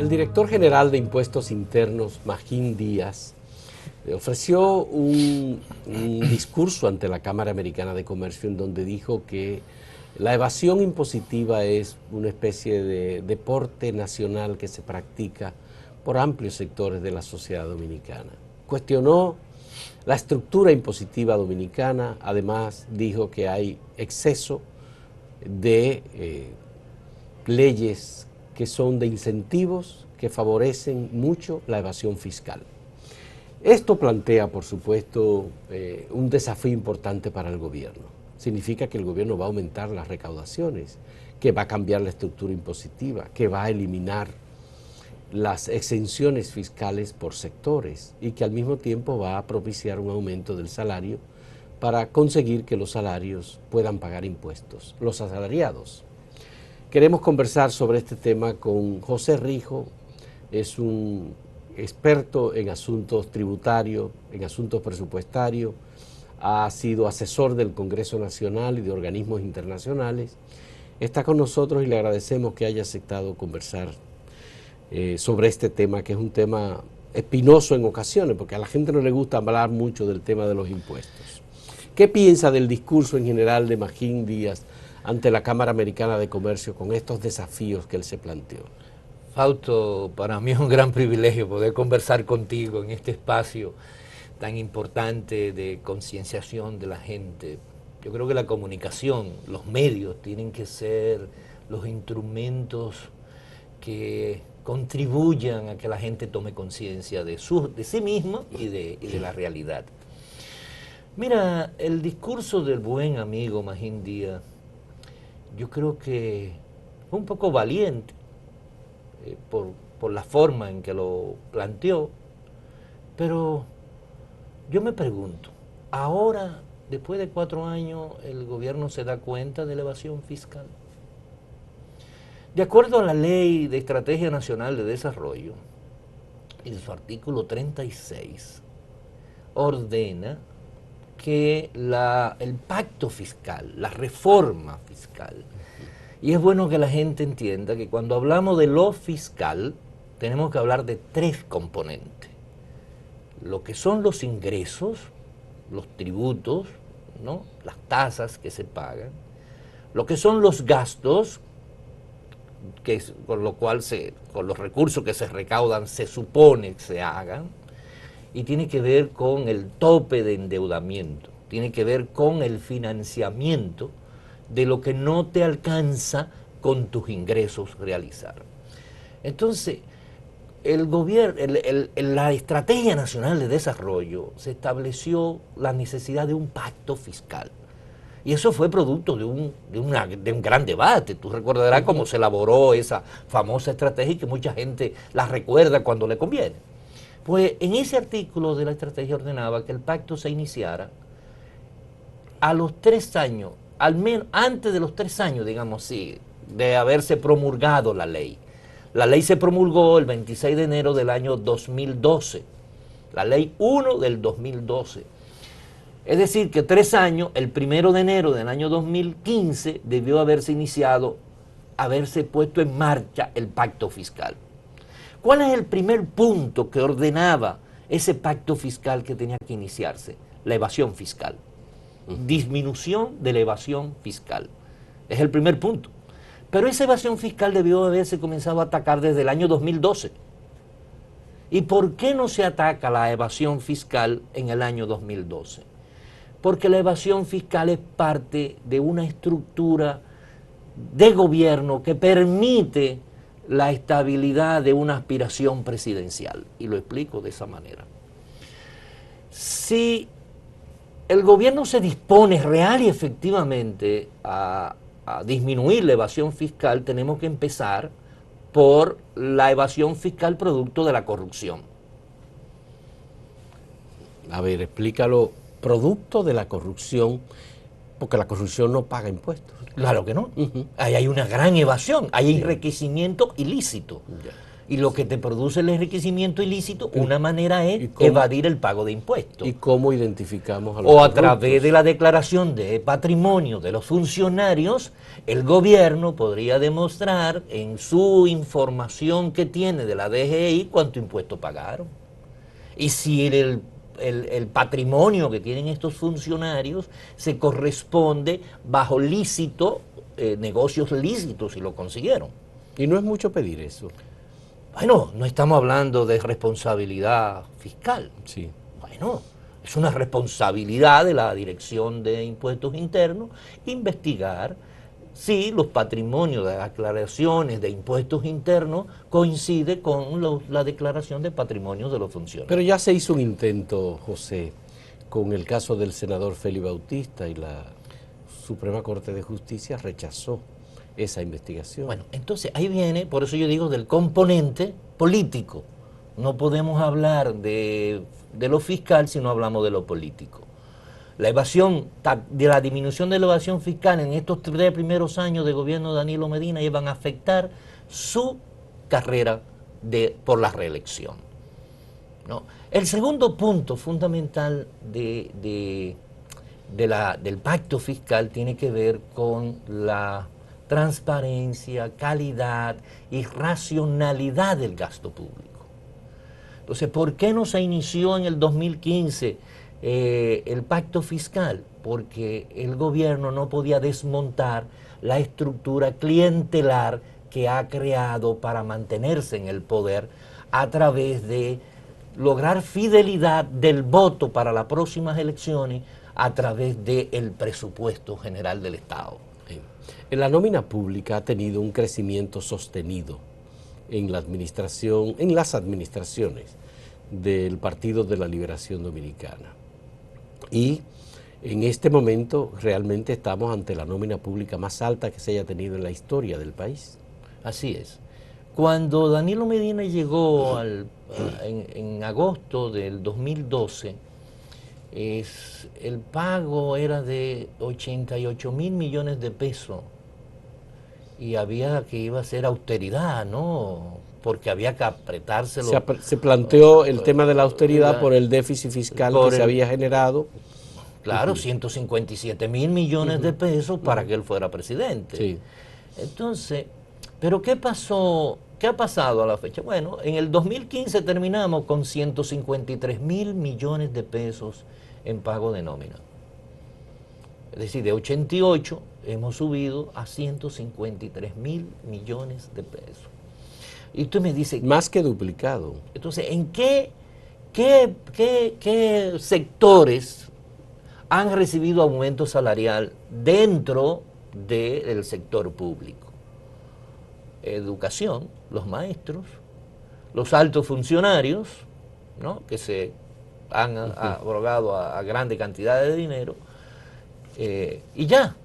El director general de Impuestos Internos, Magín Díaz, ofreció un discurso ante la Cámara Americana de Comercio en donde dijo que la evasión impositiva es una especie de deporte nacional que se practica por amplios sectores de la sociedad dominicana. Cuestionó la estructura impositiva dominicana, además dijo que hay exceso de leyes que son de incentivos que favorecen mucho la evasión fiscal. Esto plantea, por supuesto, un desafío importante para el gobierno. Significa que el gobierno va a aumentar las recaudaciones, que va a cambiar la estructura impositiva, que va a eliminar las exenciones fiscales por sectores y que al mismo tiempo va a propiciar un aumento del salario para conseguir que los salarios puedan pagar impuestos, los asalariados. Queremos conversar sobre este tema con José Rijo, es un experto en asuntos tributarios, en asuntos presupuestarios, ha sido asesor del Congreso Nacional y de organismos internacionales. Está con nosotros y le agradecemos que haya aceptado conversar sobre este tema, que es un tema espinoso en ocasiones, porque a la gente no le gusta hablar mucho del tema de los impuestos. ¿Qué piensa del discurso en general de Magín Díaz ante la Cámara Americana de Comercio con estos desafíos que él se planteó? Fausto, para mí es un gran privilegio poder conversar contigo en este espacio tan importante de concienciación de la gente. Yo creo que la comunicación, los medios tienen que ser los instrumentos que contribuyan a que la gente tome conciencia de sí misma y de la realidad. Mira, el discurso del buen amigo Magín Díaz, yo creo que fue un poco valiente por la forma en que lo planteó, pero yo me pregunto, ahora, después de 4 años, ¿el gobierno se da cuenta de la evasión fiscal? De acuerdo a la Ley de Estrategia Nacional de Desarrollo, en su artículo 36, ordena que el pacto fiscal, la reforma fiscal, y es bueno que la gente entienda que cuando hablamos de lo fiscal, tenemos que hablar de 3 componentes. Lo que son los ingresos, los tributos, ¿no?, las tasas que se pagan, lo que son los gastos, con los recursos que se recaudan se supone que se hagan, y tiene que ver con el tope de endeudamiento, tiene que ver con el financiamiento de lo que no te alcanza con tus ingresos realizar. Entonces, el gobierno, la Estrategia Nacional de Desarrollo se estableció la necesidad de un pacto fiscal. Y eso fue producto de un gran debate. Tú recordarás cómo se elaboró esa famosa estrategia y que mucha gente la recuerda cuando le conviene. Pues en ese artículo de la estrategia ordenaba que el pacto se iniciara a los 3 años, al menos antes de los 3 años, digamos así, de haberse promulgado la ley. La ley se promulgó el 26 de enero del año 2012, la ley 1 del 2012. Es decir, que 3 años, el 1 de enero del año 2015, debió haberse iniciado, haberse puesto en marcha el pacto fiscal. ¿Cuál es el primer punto que ordenaba ese pacto fiscal que tenía que iniciarse? La evasión fiscal. Disminución de la evasión fiscal. Es el primer punto. Pero esa evasión fiscal debió haberse comenzado a atacar desde el año 2012. ¿Y por qué no se ataca la evasión fiscal en el año 2012? Porque la evasión fiscal es parte de una estructura de gobierno que permite la estabilidad de una aspiración presidencial. Y lo explico de esa manera. Si el gobierno se dispone real y efectivamente a disminuir la evasión fiscal, tenemos que empezar por la evasión fiscal producto de la corrupción. A ver, explícalo. Producto de la corrupción, porque la corrupción no paga impuestos. Claro que no. Ahí hay una gran evasión, hay enriquecimiento ilícito. Y lo que te produce el enriquecimiento ilícito, una manera ¿Y es cómo? evadir el pago de impuestos. ¿Y cómo identificamos a los O a corruptos? través de la declaración de patrimonio de los funcionarios, el gobierno podría demostrar en su información que tiene de la DGI cuánto impuesto pagaron. Y si el patrimonio que tienen estos funcionarios se corresponde bajo lícito, negocios lícitos si lo consiguieron. Y no es mucho pedir eso. Bueno, no estamos hablando de responsabilidad fiscal. Sí. Bueno, es una responsabilidad de la Dirección de Impuestos Internos investigar si los patrimonios de las declaraciones de impuestos internos coincide con la declaración de patrimonio de los funcionarios. Pero ya se hizo un intento, José, con el caso del senador Félix Bautista y la Suprema Corte de Justicia rechazó esa investigación. Bueno, entonces ahí viene, por eso yo digo, del componente político. No podemos hablar de lo fiscal si no hablamos de lo político. La evasión, de la disminución de la evasión fiscal en estos 3 primeros años de gobierno de Danilo Medina iban a afectar su carrera por la reelección, ¿no? El segundo punto fundamental del pacto fiscal tiene que ver con la transparencia, calidad y racionalidad del gasto público. Entonces, ¿por qué no se inició en el 2015 el pacto fiscal? Porque el gobierno no podía desmontar la estructura clientelar que ha creado para mantenerse en el poder a través de lograr fidelidad del voto para las próximas elecciones a través del presupuesto general del Estado. La nómina pública ha tenido un crecimiento sostenido en la administración, en las administraciones del Partido de la Liberación Dominicana. Y en este momento realmente estamos ante la nómina pública más alta que se haya tenido en la historia del país. Así es. Cuando Danilo Medina llegó en agosto del 2012, el pago era de 88.000 millones de pesos y había que iba a ser austeridad, ¿no? Porque había que apretárselo. Se planteó el tema de la austeridad por el déficit fiscal que se había generado. Claro, 157.000 millones de pesos para que él fuera presidente. Sí. Entonces, ¿pero qué pasó? ¿Qué ha pasado a la fecha? Bueno, en el 2015 terminamos con 153.000 millones de pesos en pago de nómina. Es decir, de 88 hemos subido a 153.000 millones de pesos. Y usted me dice... Más que duplicado. Entonces, ¿en qué sectores han recibido aumento salarial dentro del sector público? Educación, los maestros, los altos funcionarios, ¿no?, que se han abrogado a grandes cantidades de dinero, y ya.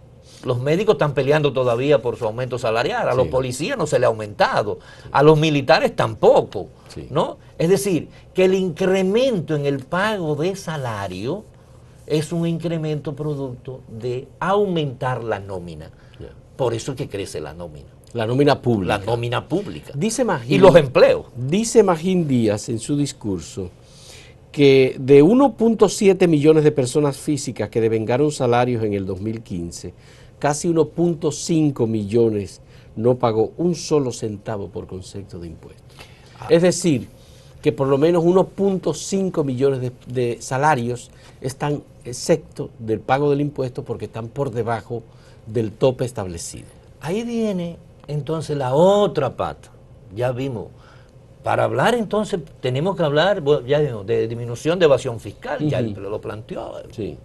Los médicos están peleando todavía por su aumento salarial, a los policías no se le ha aumentado, a los militares tampoco, ¿no? Es decir, que el incremento en el pago de salario es un incremento producto de aumentar la nómina. Por eso es que crece la nómina. La nómina pública. La nómina pública. Dice Magín, y los empleos. Dice Magín Díaz en su discurso que de 1.7 millones de personas físicas que devengaron salarios en el 2015, casi 1.5 millones no pagó un solo centavo por concepto de impuestos. Es decir, que por lo menos 1.5 millones de salarios están exentos del pago del impuesto porque están por debajo del tope establecido. Ahí viene entonces la otra pata. Ya vimos. Para hablar entonces tenemos que hablar, ya vimos, de disminución de evasión fiscal, ya lo planteó. Sí.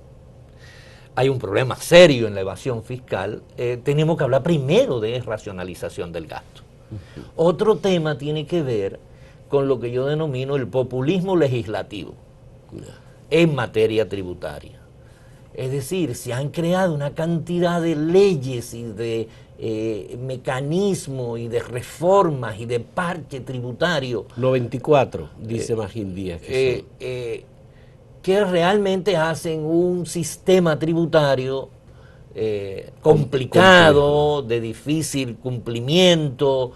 Hay un problema serio en la evasión fiscal, tenemos que hablar primero de racionalización del gasto. Otro tema tiene que ver con lo que yo denomino el populismo legislativo en materia tributaria. Es decir, se han creado una cantidad de leyes y de mecanismos y de reformas y de parche tributario. 94, dice Magín Díaz. Que realmente hacen un sistema tributario complicado, de difícil cumplimiento,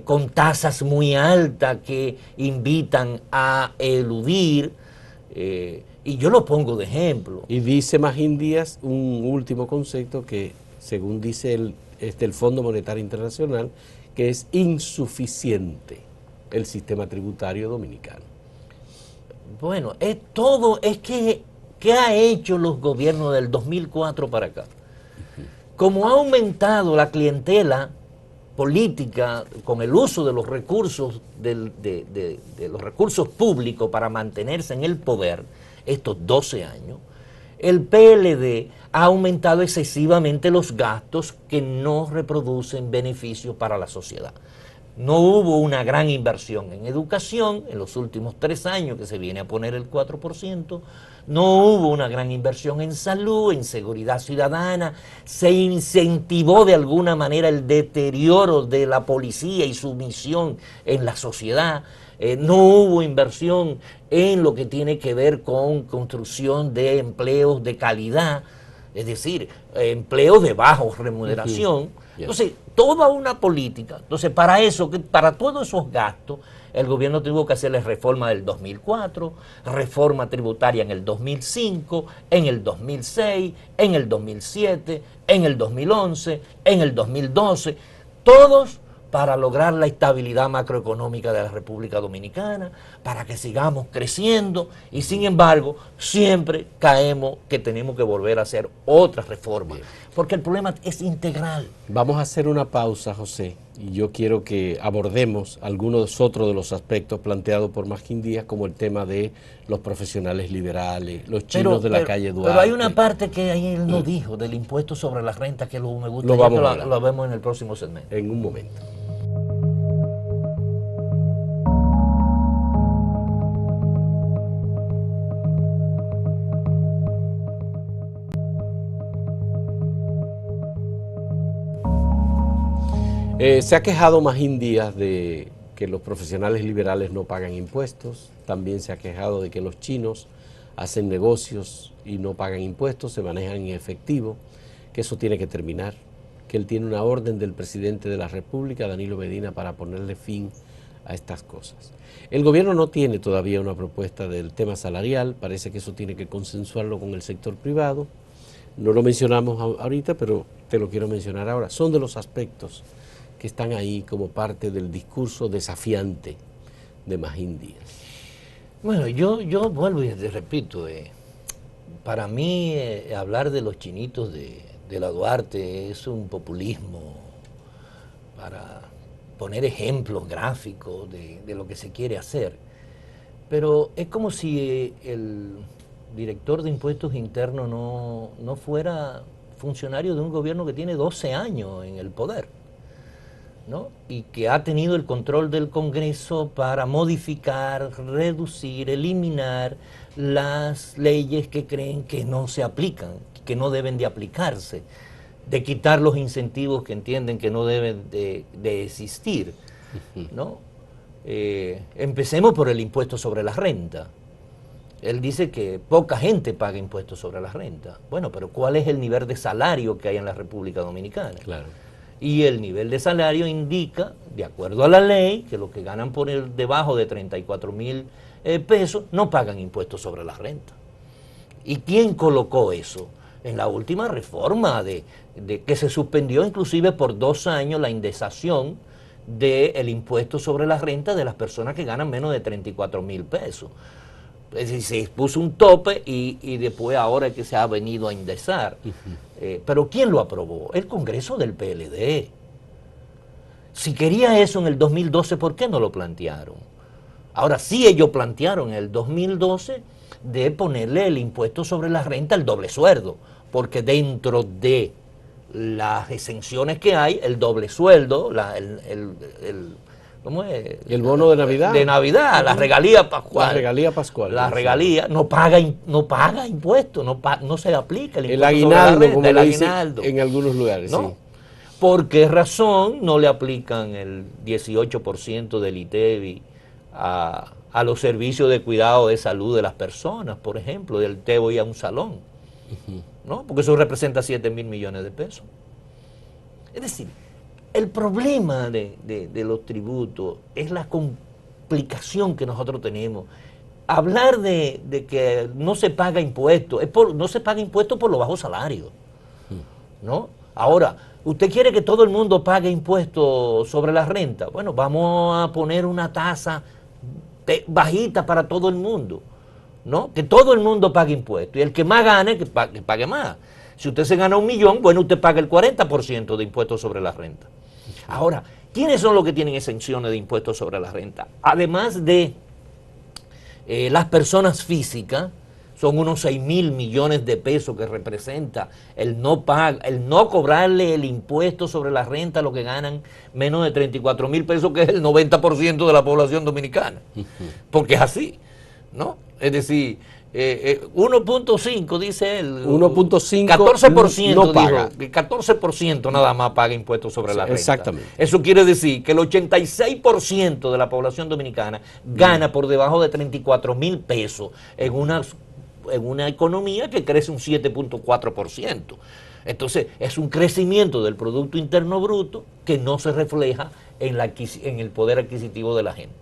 con tasas muy altas que invitan a eludir, y yo lo pongo de ejemplo. Y dice Magín Díaz un último concepto que, según dice el Fondo Monetario Internacional, que es insuficiente el sistema tributario dominicano. Bueno, ¿qué ha hecho los gobiernos del 2004 para acá? Como ha aumentado la clientela política con el uso de los recursos de los recursos públicos para mantenerse en el poder estos 12 años, el PLD ha aumentado excesivamente los gastos que no reproducen beneficios para la sociedad. No hubo una gran inversión en educación en los últimos 3 años, que se viene a poner el 4%. No hubo una gran inversión en salud, en seguridad ciudadana. Se incentivó de alguna manera el deterioro de la policía y su misión en la sociedad. No hubo inversión en lo que tiene que ver con construcción de empleos de calidad, es decir, empleos de baja remuneración. Entonces, toda una política. Entonces, para todos esos gastos, el gobierno tuvo que hacerle reforma del 2004, reforma tributaria en el 2005, en el 2006, en el 2007, en el 2011, en el 2012, todos para lograr la estabilidad macroeconómica de la República Dominicana, para que sigamos creciendo, y sin embargo siempre caemos que tenemos que volver a hacer otras reformas, porque el problema es integral. Vamos a hacer una pausa, José, y yo quiero que abordemos algunos otros de los aspectos planteados por Magín Díaz, como el tema de los profesionales liberales, los chinos de la calle Duarte. Pero hay una parte que ahí él no dijo, del impuesto sobre la renta, que me gusta, lo vemos en el próximo segmento. En un momento. Se ha quejado Magín Díaz de que los profesionales liberales no pagan impuestos, también se ha quejado de que los chinos hacen negocios y no pagan impuestos, se manejan en efectivo, que eso tiene que terminar, que él tiene una orden del presidente de la República, Danilo Medina, para ponerle fin a estas cosas. El gobierno no tiene todavía una propuesta del tema salarial, parece que eso tiene que consensuarlo con el sector privado. No lo mencionamos ahorita, pero te lo quiero mencionar ahora. Son de los aspectos que están ahí como parte del discurso desafiante de Magín Díaz. Bueno, yo vuelvo y te repito, para mí hablar de los chinitos de la Duarte es un populismo para poner ejemplos gráficos de lo que se quiere hacer. Pero es como si el director de impuestos internos no fuera funcionario de un gobierno que tiene 12 años en el poder, ¿no? Y que ha tenido el control del Congreso para modificar, reducir, eliminar las leyes que creen que no se aplican, que no deben de aplicarse, de quitar los incentivos que entienden que no deben de existir, ¿no? Empecemos por el impuesto sobre la renta. Él dice que poca gente paga impuestos sobre la renta. Bueno, pero ¿cuál es el nivel de salario que hay en la República Dominicana? Claro. Y el nivel de salario indica, de acuerdo a la ley, que los que ganan por debajo de 34,000 pesos no pagan impuestos sobre la renta. ¿Y quién colocó eso? En la última reforma de que se suspendió inclusive por 2 años la indexación del impuesto sobre la renta de las personas que ganan menos de 34,000 pesos. Es decir, se puso un tope y después ahora es que se ha venido a indexar. Pero ¿quién lo aprobó? El Congreso del PLD. Si quería eso en el 2012, ¿por qué no lo plantearon? Ahora sí, ellos plantearon en el 2012 de ponerle el impuesto sobre la renta al doble sueldo, porque dentro de las exenciones que hay, el doble sueldo, ¿cómo es? El bono de Navidad. De Navidad, la regalía pascual. La regalía pascual. La regalía no paga impuestos, no se aplica el aguinaldo, como le dicen en algunos lugares. ¿No? Sí. ¿Por qué razón no le aplican el 18% del ITEVI a los servicios de cuidado de salud de las personas, por ejemplo, del te voy a un salón? ¿No? Porque eso representa 7,000 millones de pesos. Es decir, el problema de los tributos es la complicación que nosotros tenemos. Hablar de que no se paga impuesto, no se paga impuesto por los bajos salarios, ¿no? Ahora, ¿usted quiere que todo el mundo pague impuestos sobre la renta? Bueno, vamos a poner una tasa bajita para todo el mundo, ¿no? Que todo el mundo pague impuestos. Y el que más gane, que pague más. Si usted se gana 1 millón, bueno, usted paga el 40% de impuestos sobre la renta. Ahora, ¿quiénes son los que tienen exenciones de impuestos sobre la renta? Además de las personas físicas, son unos 6.000 millones de pesos que representa el no cobrarle el impuesto sobre la renta a los que ganan menos de 34.000 pesos, que es el 90% de la población dominicana. Porque es así, ¿no? Es decir, 1.5 dice él. 1.5 14% no paga. Dijo, el 14% nada más paga impuestos sobre la renta. Exactamente. Eso quiere decir que el 86% de la población dominicana gana por debajo de 34.000 pesos en una economía que crece un 7.4%. Entonces, es un crecimiento del Producto Interno Bruto que no se refleja en el poder adquisitivo de la gente.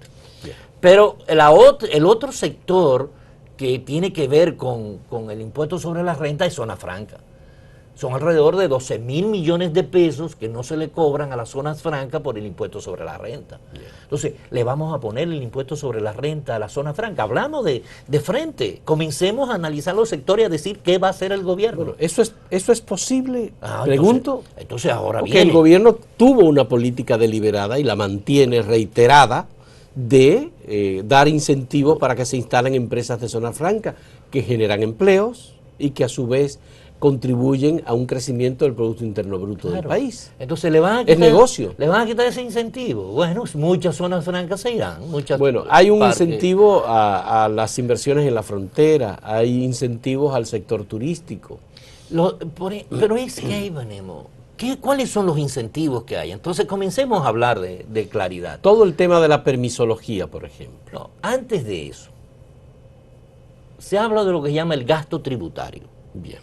Yeah. Pero el otro sector que tiene que ver con el impuesto sobre la renta es zona franca. Son alrededor de 12.000 millones de pesos que no se le cobran a las zonas francas por el impuesto sobre la renta. Entonces, le vamos a poner el impuesto sobre la renta a la zona franca. Hablamos de frente. Comencemos a analizar los sectores y a decir qué va a hacer el gobierno. Bueno, ¿eso es posible? Pregunto. Entonces ahora porque viene. El gobierno tuvo una política deliberada y la mantiene reiterada de dar incentivos para que se instalen empresas de zona franca que generan empleos y que a su vez contribuyen a un crecimiento del Producto Interno Bruto del país. Entonces le van a quitar, es negocio. Le van a quitar ese incentivo. Bueno, muchas zonas francas se irán. Bueno, hay un incentivo a las inversiones en la frontera, hay incentivos al sector turístico. Pero es que ahí venimos. ¿Cuáles son los incentivos que hay? Entonces comencemos a hablar de claridad. Todo el tema de la permisología, por ejemplo. No, antes de eso, se habla de lo que se llama el gasto tributario. Bien.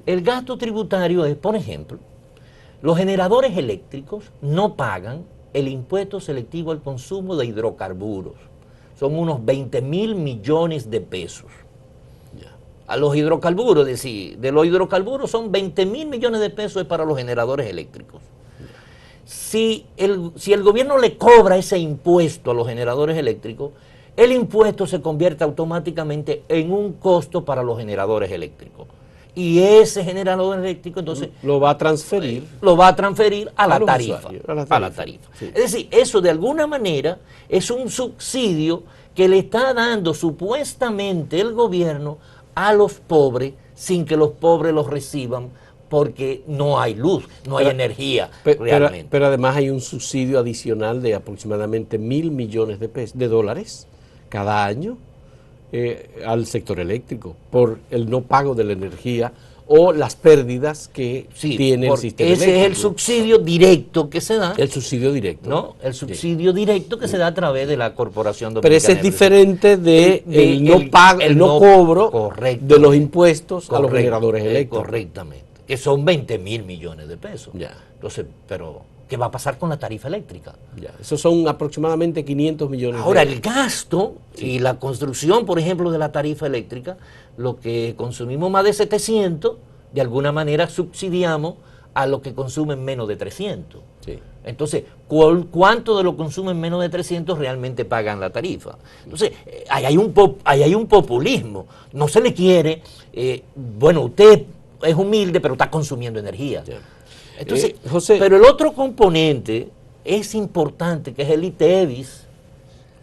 El gasto tributario es, por ejemplo, los generadores eléctricos no pagan el impuesto selectivo al consumo de hidrocarburos. Son unos 20.000 millones de pesos. A los hidrocarburos, es decir, de los hidrocarburos son 20.000 millones de pesos para los generadores eléctricos. Si el gobierno le cobra ese impuesto a los generadores eléctricos, el impuesto se convierte automáticamente en un costo para los generadores eléctricos. Y ese generador eléctrico entonces lo va a transferir a la tarifa. Sí. Es decir, eso de alguna manera es un subsidio que le está dando supuestamente el gobierno a los pobres sin que los pobres los reciban, porque no hay luz, no hay energía realmente. Pero además hay un subsidio adicional de aproximadamente 1.000 millones de dólares cada año al sector eléctrico por el no pago de la energía o las pérdidas que tiene el sistema eléctrico. Ese es el subsidio directo que se da. El subsidio directo. ¿No? El subsidio directo que se da a través de la Corporación Dominicana. Pero ese es diferente el no cobro de los impuestos a los generadores eléctricos. Correctamente. Que son 20.000 millones de pesos. Ya. Entonces, pero ¿qué va a pasar con la tarifa eléctrica? Ya. Esos son aproximadamente 500 millones Ahora, de euros. El gasto y la construcción, por ejemplo, de la tarifa eléctrica, lo que consumimos más de 700, de alguna manera subsidiamos a los que consumen menos de 300. Sí. Entonces, ¿cuánto de lo que consumen menos de 300 realmente pagan la tarifa? Entonces, ahí hay un populismo. No se le quiere, bueno, usted es humilde, pero está consumiendo energía. Ya. Entonces, José, pero el otro componente es importante, que es el ITEVIS.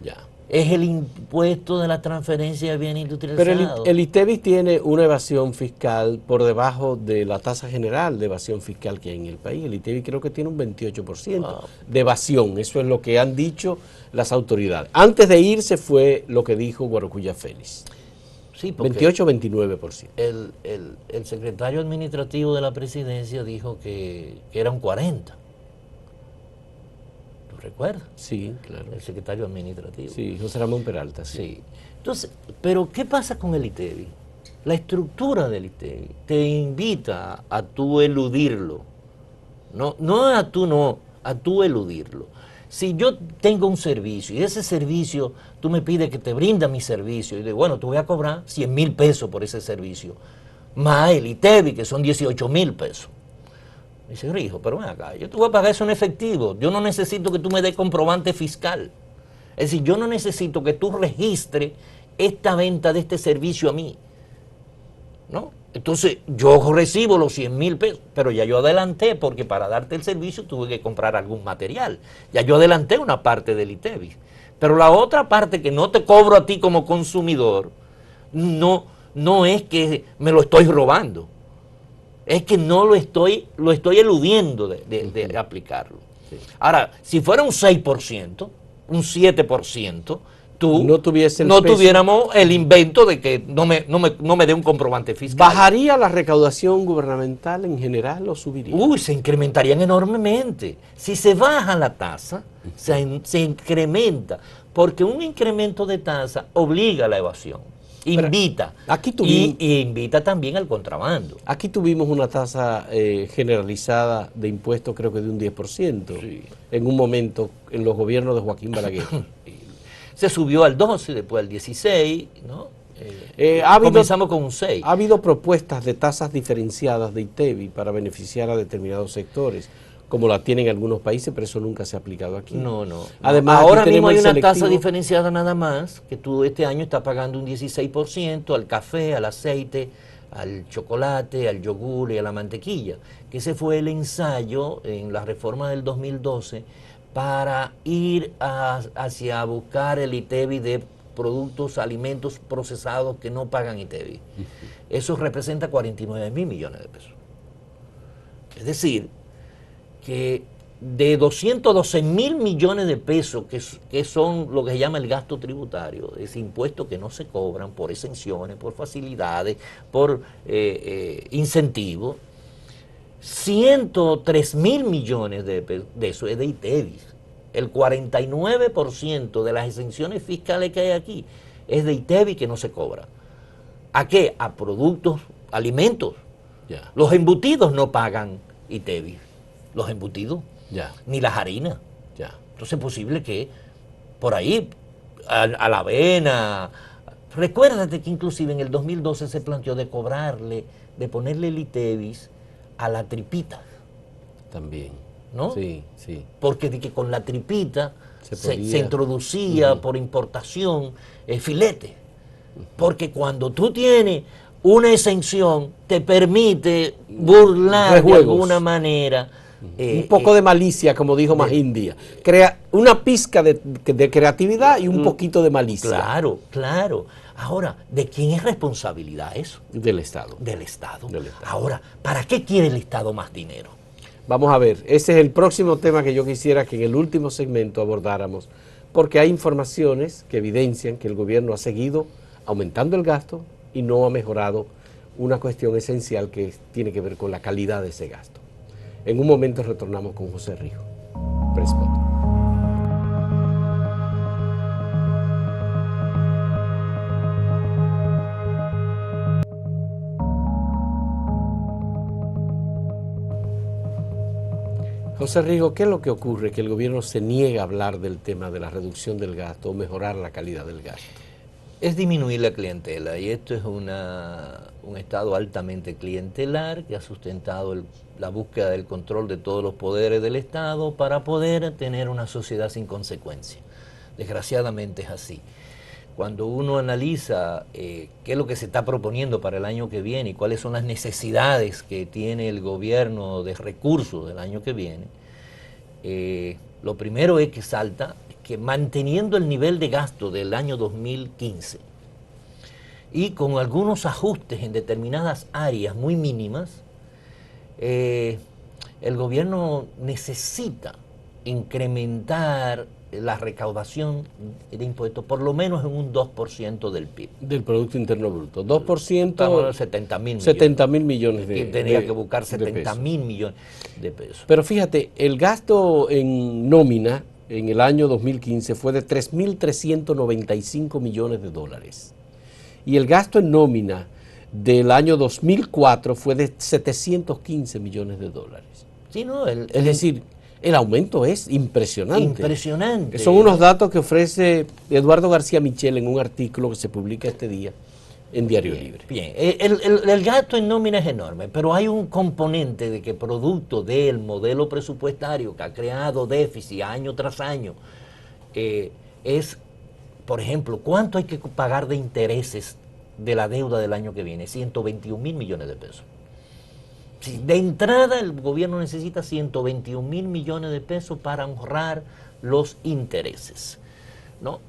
Ya. Es el impuesto de la transferencia de bienes industrializados. Pero el ITEVIS tiene una evasión fiscal por debajo de la tasa general de evasión fiscal que hay en el país. El ITEVIS creo que tiene un 28% de evasión. Eso es lo que han dicho las autoridades. Antes de irse fue lo que dijo Guarocuya Félix. Sí, 28-29%. El secretario administrativo de la presidencia dijo que era un 40%. ¿Recuerdas? Sí, claro. El secretario administrativo. Sí, José Ramón Peralta. Sí. Entonces, pero ¿qué pasa con el ITEVIS? La estructura del ITEVIS te invita a tú eludirlo. No a tú no, a tú eludirlo. Si yo tengo un servicio y ese servicio tú me pides que te brinda mi servicio y digo, bueno, te voy a cobrar 100,000 pesos por ese servicio, más el ITEVI, que son 18,000 pesos. Me dice, hijo, pero ven acá, yo te voy a pagar eso en efectivo, yo no necesito que tú me des comprobante fiscal. Es decir, yo no necesito que tú registres esta venta de este servicio a mí, ¿no? Entonces, yo recibo los 100,000 pesos, pero ya yo adelanté, porque para darte el servicio tuve que comprar algún material. Ya yo adelanté una parte del ITEVI. Pero la otra parte que no te cobro a ti como consumidor, no es que me lo estoy robando. Es que no lo estoy eludiendo de aplicarlo. Sí. Ahora, si fuera un 6%, un 7%, no tuviéramos el invento de que no me dé un comprobante fiscal. ¿Bajaría la recaudación gubernamental en general o subiría? Se incrementarían enormemente. Si se baja la tasa, se incrementa, porque un incremento de tasa obliga a la evasión, invita, y invita también al contrabando. Aquí tuvimos una tasa generalizada de impuestos, creo que de un 10%, sí, en un momento en los gobiernos de Joaquín Balaguer. Se subió al 12, después al 16, ¿no? Comenzamos con un 6. Ha habido propuestas de tasas diferenciadas de ITEVI para beneficiar a determinados sectores, como la tienen algunos países, pero eso nunca se ha aplicado aquí. No. Además, ahora mismo hay una tasa diferenciada nada más, que tú este año estás pagando un 16% al café, al aceite, al chocolate, al yogur y a la mantequilla, que ese fue el ensayo en la reforma del 2012 para ir hacia buscar el ITEVI de productos, alimentos procesados que no pagan ITEVI. Eso representa 49,000 millones de pesos. Es decir, que de 212,000 millones de pesos, que son lo que se llama el gasto tributario, ese impuesto que no se cobran por exenciones, por facilidades, por incentivos, 103,000 millones de eso es de ITEVI. El 49% de las exenciones fiscales que hay aquí es de ITEVI que no se cobra. ¿A qué? A productos, alimentos. Yeah. Los embutidos no pagan ITEVI. Los embutidos. Yeah. Ni las harinas. Yeah. Entonces es posible que por ahí, a la avena. Recuérdate que inclusive en el 2012 se planteó de ponerle el ITEVI a la tripita. También. ¿No? Sí. Porque de que con la tripita se introducía por importación filete. Porque cuando tú tienes una exención, te permite burlar de alguna manera. Un poco de malicia, como dijo Mahindia. Crea una pizca de creatividad y un poquito de malicia. Claro. Ahora, ¿de quién es responsabilidad eso? Del Estado. Del Estado. Ahora, ¿para qué quiere el Estado más dinero? Vamos a ver, ese es el próximo tema que yo quisiera que en el último segmento abordáramos, porque hay informaciones que evidencian que el gobierno ha seguido aumentando el gasto y no ha mejorado una cuestión esencial que tiene que ver con la calidad de ese gasto. En un momento retornamos con José Rijo. Prescott. José Rijo, ¿qué es lo que ocurre? Que el gobierno se niega a hablar del tema de la reducción del gasto o mejorar la calidad del gasto. Es disminuir la clientela, y esto es un Estado altamente clientelar que ha sustentado la búsqueda del control de todos los poderes del Estado para poder tener una sociedad sin consecuencia. Desgraciadamente es así. Cuando uno analiza qué es lo que se está proponiendo para el año que viene y cuáles son las necesidades que tiene el gobierno de recursos del año que viene, lo primero es que salta que manteniendo el nivel de gasto del año 2015 y con algunos ajustes en determinadas áreas muy mínimas, el gobierno necesita incrementar la recaudación de impuestos por lo menos en un 2% del PIB. Del Producto Interno Bruto. 2%. Estamos 70,000 millones. 70,000 millones de Tenía que buscar 70,000 millones de pesos. Pero fíjate, el gasto en nómina en el año 2015 fue de 3.395 millones de dólares. Y el gasto en nómina del año 2004 fue de 715 millones de dólares. Sí, no, es decir, El aumento es impresionante. Impresionante. Son unos datos que ofrece Eduardo García Michel en un artículo que se publica este día en Diario Libre. Bien, el gasto en nómina es enorme, pero hay un componente de que producto del modelo presupuestario que ha creado déficit año tras año, es, por ejemplo, ¿cuánto hay que pagar de intereses de la deuda del año que viene? 121.000 millones de pesos. De entrada el gobierno necesita 121.000 millones de pesos para honrar los intereses, ¿no?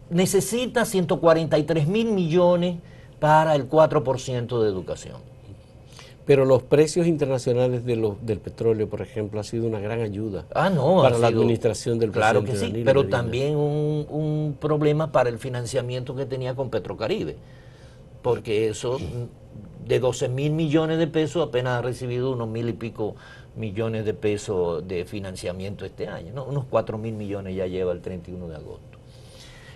Necesita 143.000 millones para el 4% de educación. Pero los precios internacionales del petróleo, por ejemplo, ha sido una gran ayuda para la administración del presidente. Claro que sí, pero Medina. también un problema para el financiamiento que tenía con Petrocaribe, porque eso de 12.000 millones de pesos apenas ha recibido unos 1.000 y pico millones de pesos de financiamiento este año, ¿no? Unos 4.000 millones ya lleva el 31 de agosto.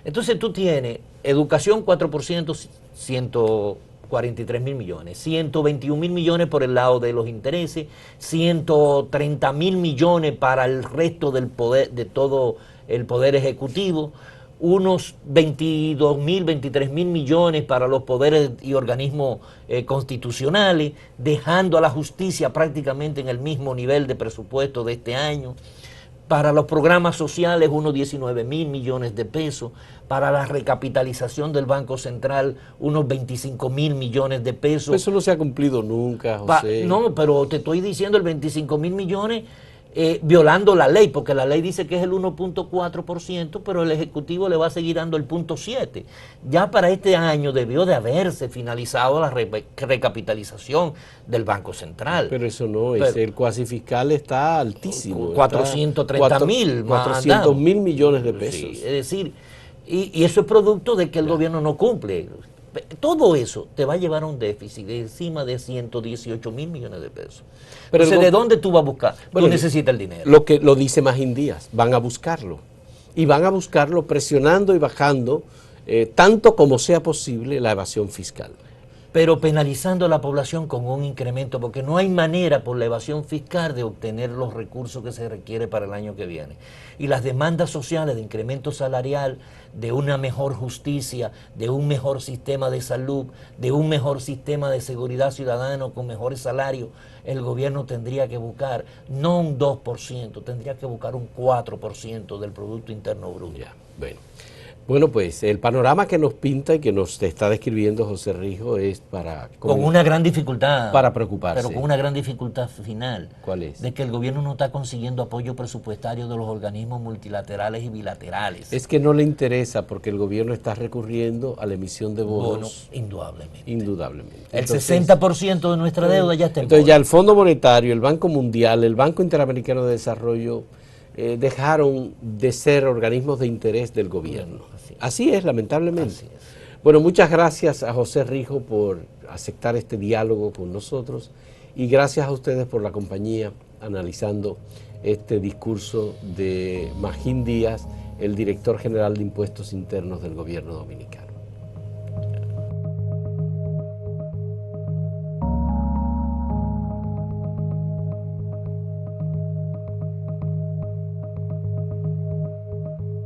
Entonces tú tienes educación 4%, 143.000 millones, 121.000 millones por el lado de los intereses, 130.000 millones para el resto del poder, de todo el poder ejecutivo, unos 22.000, 23.000 millones para los poderes y organismos constitucionales, dejando a la justicia prácticamente en el mismo nivel de presupuesto de este año. Para los programas sociales, unos 19.000 millones de pesos. Para la recapitalización del Banco Central, unos 25.000 millones de pesos. Eso no se ha cumplido nunca, José. No, pero te estoy diciendo el 25.000 millones violando la ley, porque la ley dice que es el 1.4%, pero el Ejecutivo le va a seguir dando el 0.7%. Ya para este año debió de haberse finalizado la recapitalización del Banco Central. Pero eso no, el cuasi fiscal está altísimo. 430.000. 400.000 millones de pesos. Sí, es decir, y eso es producto de que el gobierno no cumple. Todo eso te va a llevar a un déficit de encima de 118.000 millones de pesos. Pero entonces, ¿de dónde tú vas a buscar? Bueno, tú necesitas el dinero. Lo dice Magín Díaz, van a buscarlo. Y van a buscarlo presionando y bajando tanto como sea posible la evasión fiscal. Pero penalizando a la población con un incremento, porque no hay manera por la evasión fiscal de obtener los recursos que se requiere para el año que viene. Y las demandas sociales de incremento salarial, de una mejor justicia, de un mejor sistema de salud, de un mejor sistema de seguridad ciudadana con mejores salarios, el gobierno tendría que buscar no un 2%, tendría que buscar un 4% del Producto Interno Bruto. Ya, bueno, pues el panorama que nos pinta y que nos está describiendo José Rijo es con una gran dificultad. Para preocuparse. Pero con una gran dificultad final. ¿Cuál es? De que el gobierno no está consiguiendo apoyo presupuestario de los organismos multilaterales y bilaterales. Es que no le interesa porque el gobierno está recurriendo a la emisión de bonos. Indudablemente. Indudablemente. El 60% de nuestra deuda ya está en Entonces ya el Fondo Monetario, el Banco Mundial, el Banco Interamericano de Desarrollo dejaron de ser organismos de interés del gobierno. Así es, lamentablemente. Así es. Bueno, muchas gracias a José Rijo por aceptar este diálogo con nosotros y gracias a ustedes por la compañía analizando este discurso de Magín Díaz, el director general de Impuestos Internos del gobierno dominicano.